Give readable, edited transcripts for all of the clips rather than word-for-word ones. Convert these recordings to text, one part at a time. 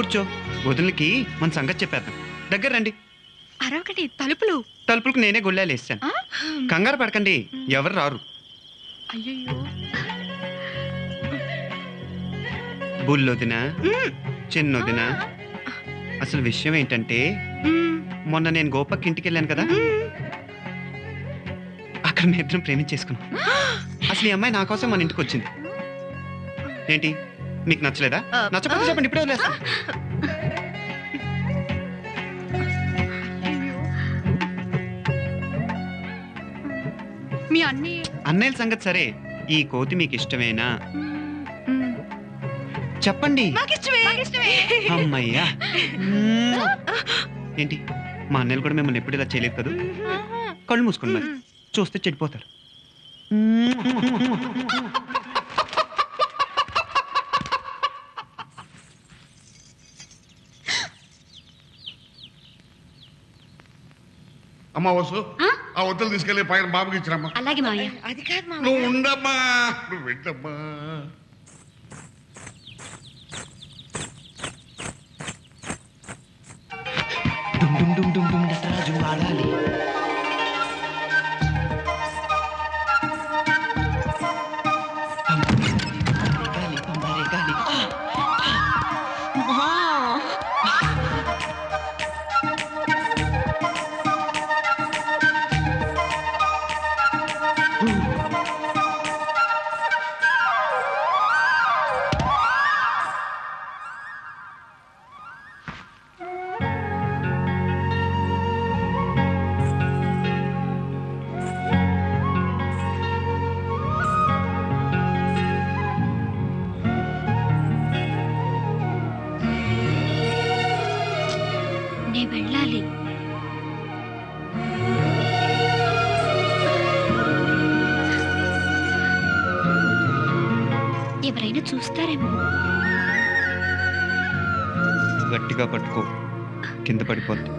కూర్చో, వదిలికి మన సంగతి చెప్పేద్దాం. దగ్గర రండి. అరొకటి తలుపులు తలుపులకు నేనే గుళ్ళాలు వేసాను. కంగారు పడకండి, ఎవరు రారు. అయ్యో బుల్లొదినా, చిన్నొదినా, అసలు విషయం ఏంటంటే మొన్న నేను గోపక్ ఇంటికి వెళ్ళాను కదా, అక్కడ మీ ఇద్దరం ప్రేమించేసుకున్నాం. అసలు ఈ అమ్మాయి నా కోసం మన ఇంటికి వచ్చింది. ఏంటి మీకు నచ్చలేదా? నచ్చకపోతే చెప్పండి, ఇప్పుడే వదిలేస్తా. మీ అన్నయ్యల సంగతి సరే, ఈ కోతి మీకు ఇష్టమేనా చెప్పండి. అమ్మయ్యా. ఏంటి మా అన్నయ్యలు కూడా మిమ్మల్ని ఎప్పుడు ఇలా చేయలేదు కదా? కళ్ళు మూసుకున్నారు, చూస్తే చెడిపోతారు. అమ్మా వసు, ఆ వద్దలు తీసుకెళ్ళి పైన బాబుకి ఇచ్చిరమ్మా. అలాగే మావయ్య. అది కాదు మావయ్య. నువ్వు ఉండమ్మా, నువ్వు వెళ్ళమ్మా. నటరాజు ఆడాలి. గాలి పంబరే గాలి. వెళ్ళాలి. ఎవరైనా చూస్తారేమో. గట్టిగా పట్టుకో, కింద పడిపోద్ది.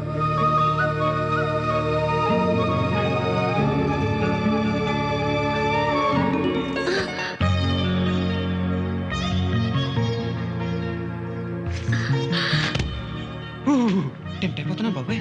టెంప్ట్ అయిపోతున్నా బాబాయ్.